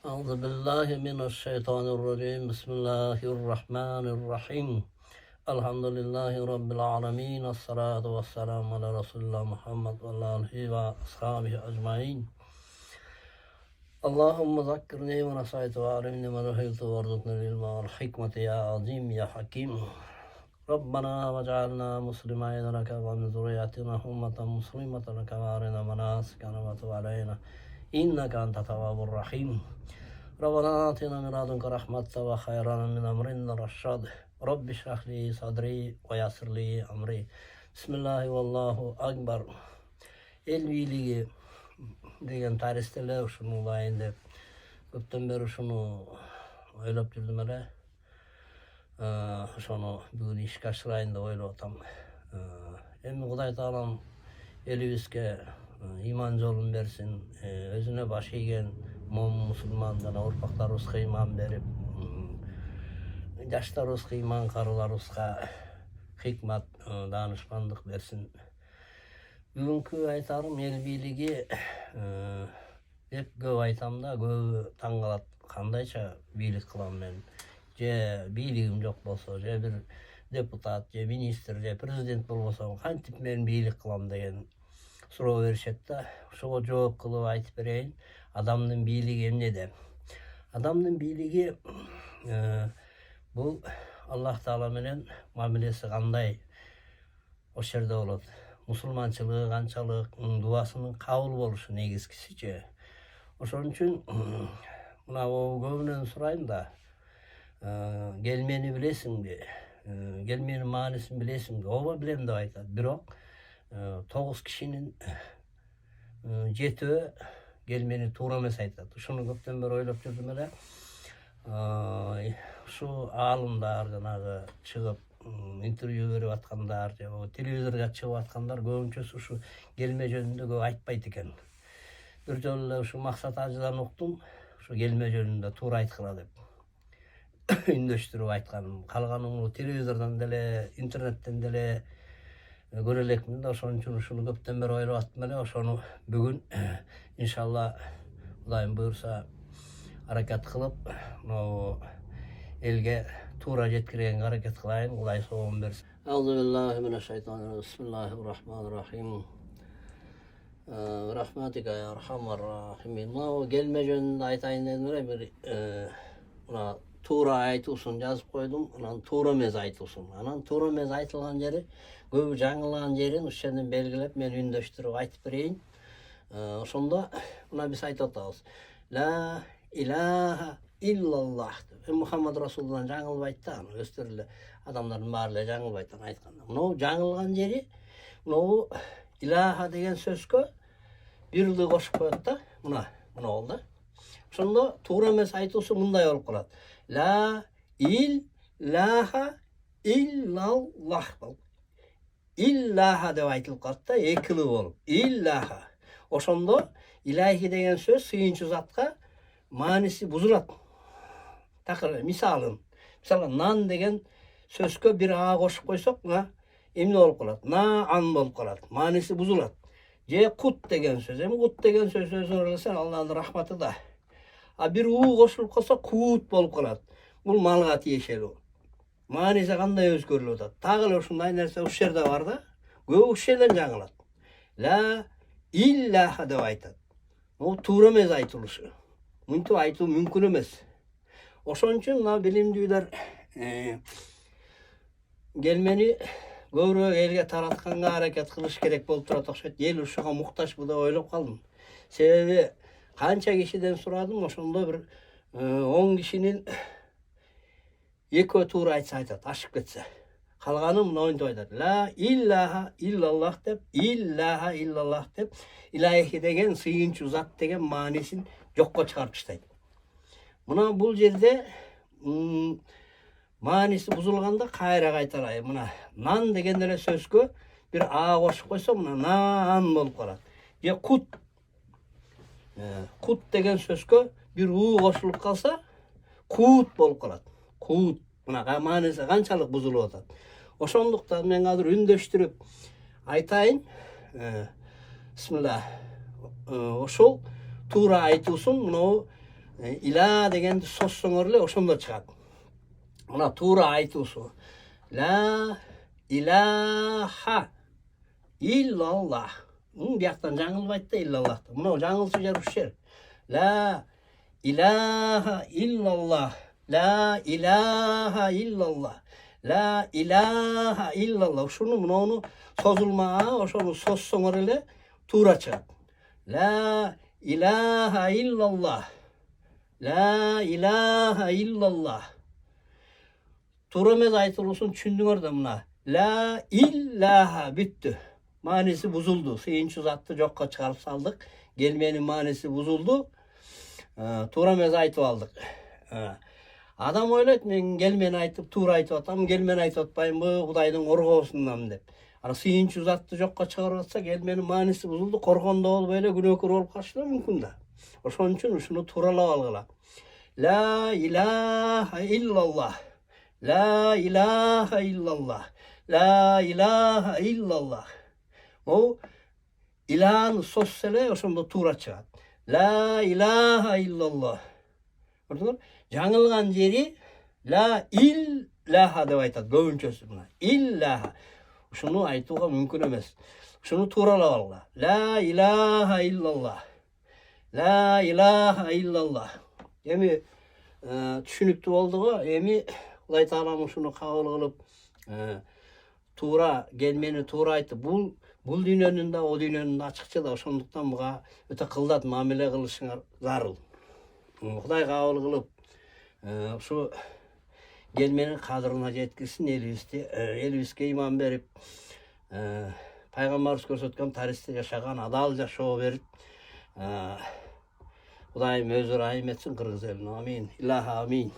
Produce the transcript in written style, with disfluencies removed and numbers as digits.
أعوذ بالله من الشيطان الرجيم بسم الله الرحمن الرحيم الحمد لله رب العالمين الصلاة والسلام على رسول الله محمد وعلى آله وأصحابه أجمعين اللهم ذكرني ما نسيت وعلمني ما جهلت وارزقني العلم والحكمة يا عظيم يا حكيم ربنا واجعلنا مسلمين لك ومن ذريتنا أمة مسلمة لك وأرنا مناسكنا وتب علينا إنك أنت التواب الرحيم ربنا آتنا من لدنك رحمة وخيرا من أمرنا رشاد رب اشرح لي صدري ويسر لي أمري بسم الله والله أكبر El birliği degan tarixte uşunu ulayın dep köpten beri uşunu oylap жүрдүm эле. Ошону бүгүн ишке ашырайын деп ойлоп атам. Эми Кудай Тааlam элибизге иман жолун берсин, өзүнө баш ийген момун мусулман жана урпактарыбызга иман берип, жаштарыбызга иман, карыларыбызга хикмат, даанышмандык берсин. Бүгүнкү айтарым эл бийлиги деп көп айтам да, көбү таң калат. Кандайча бийлик кылам мен? Же бийлигим жок болсо, же бир депутат, же министр, же президент болбосом, кантип мен бийлик кылам деген суроо беришет да. Ошого жооп кылып айтып берейин. Адамдын бийлиги эмнеде? Адамдын бийлиги бул Аллах Таала менен мамилеси кандай ошол жерде болот. Мусулманчылыгы канчалык, дуасынын кабыл болушу негизгисичи. Ошон үчүн мына көбүнөн сурайм да, келмени билесиңби? Келменин маанисин билесиңби? Ооба билем деп айтат. Бирок 9 кишинин 7-өө келмени туура эмес айтат. Ушуну көптөн бери ойлоп жүрдүм эле. Ушу аалымдар жанагы чыгып интервью берип аткандар, же телевизорго чыгып аткандар көбүнчөсү ушу келме жөнүндө көп айтпайт экен. Бир жолу эле ушу Максат Ажыдан уктум, ушу келме жөнүндө туура айткыла деп үндөштүрүп айткан. Калганын телевизордон деле, интернеттен деле көрө элекмин да, ошон үчүн ушуну көптөн бери ойлоп аттым эле. Ошону бүгүн иншалла Кудайым буйрса аракет кылып, могу элге туура жеткиргенге аракет кылайын. Кудай соогун берсин. Аузу биллахи минаш шайтанир бисмиллахир рахманир рахим. Рахматика я архамар рахимин. Могу келме жөнүндө айтайын дедим эле. Бир мына туура айтуусун жазып койдум. Анан туура эмес айтуусун. Анан туура эмес айтылган жери, көбү жаңылган жерин ушул жерден белгилеп, мен үндөштүрүп айтып берейин. Ошондо мына биз айтып атабыз. Ла илаха иллаллах. Мухаммад Расулдан жаңылбайт да, өстөр эле адамдардын баары эле жаңылбайт айтканда. Мына жаңылган жери, мына илаха деген сөзгө бирди кошуп коет да. Мына болду да. Ошондо туура эмес айтуусу мындай болуп калат. Ла илаха иллаллах. Иллаха деп айтылып калат да, экилүү болуп. Иллаха. Ошондо илахи деген сөз сыйынчу затка мааниси бузулат. Такыр мисалы нан деген сөзгө бир а кошуп койсок, эмне болуп калат? Ан болуп калат. Мааниси бузулат. Же кут деген сөз. Кут деген сөз өзүнө эле Аллахтын рахматы да. А бир у кошулуп калса кут болуп калат. Бул малга тиешелүү. Мааниси кандай өзгөрүлүп атат? Дагы эле ушундай нерсе ушул жерде бар да. Көбү ушул жерден жаңылат. Ла иллаха деп айтат. Бул туура эмес айтылышы. Мынтип айтуу мүмкүн эмес. Ошон үчүн мына билимдүүлөр келмени көбүрөөк элге таратканга аракет кылыш керек болуп турат окшойт. Эл ушуга муктажбы деп ойлоп калдым. Себеби канча кишиден сурадым, ошондо бир 10 кишинин экөө туура айтса айтат, ашып кетсе. Калганы мынтип айтат. Ла иллаха иллаллах деп, иллаха иллаллах деп, илахи деген сыйынчу зат деген маанисин жокко чыгарып таштайт. Мына бул жерде мааниси бузулганда кайра кайталайын. Мына нан деген эле сөзгө бир а кошуп койсо, мына наан болуп калат. Же кут. Кут деген сөзгө бир у кошулуп калса, кут болуп калат. Кут. Мына мааниси канчалык бузулуп атат. Ошондуктан мен азыр үндөштүрүп айтайын. Бисмилlah. Ошол туура айтуусун мына ila degенди соссоңор эле ошондо чыгат. Мына туура айтуусу. Ла илаха иллаллах. Бияктан жаңылбайт да иллаллахты. Мына жаңылчу жер ушул жер. Ла илаха иллаллах. Ла илаха иллаллах. Ла илаха иллаллах. Ушуну муну созулмаа, ошону соссоңор эле туура чыгат. Ла илаха иллаллах. Ла илаха иллаллах. Туура эмес айтылуусун түшүндүңөр да мына. Ла иллаха бүттү. Маанisi buzuldu. Sıyınçı zatты жокко чыгарып салдык. Келменин маанisi buzuldu. Туура эмес айтып алдык. Адам ойлойт, мен келмени айтып, туура айтып атам, келмени айтып атпаймынбы, Кудайдын коргоосундан деп. Ана сыйынчу затты жокко чыгарып атса, келменин маанisi buzuldu, коргондо болбой эле күнөөкөр болуп калышы да мүмкүн да. Ошон үчүн ушуну тууралап алгыла. Ла илаха иллаллах. Ла илаха иллаллах. Ла илаха иллаллах. O ilahını sossele ошондо туура чыгат. Ла илаха иллаллах. Көрдүңөр? Жаңылган жери ла иллаха деп айтат көбүнчөсү мына. Иллаха. Ушуну айтууга мүмкүн эмес. Ушуну тууралап алгыла. Ла илаха иллаллах. Ла илаха иллаллах. Эми түшүнүктүү болдуго? Эми Кудай Таалам ушуну кабыл кылып, туура келмени туура айтып, бул дүйнөнүн да, о дүйнөнүн да ачыкча да, ошондуктан буга өтө кылдат мамиле кылышыңар зарыл. Кудай кабыл кылып, ушу келменин кадырына жеткирсин, элибизге иман берип, пайгамбарыбыз көрсөткөн тарихте жашаган адал жашоо берип, Кудайым өзү райым этсин кыргыз элине. Амин. Илаха амин.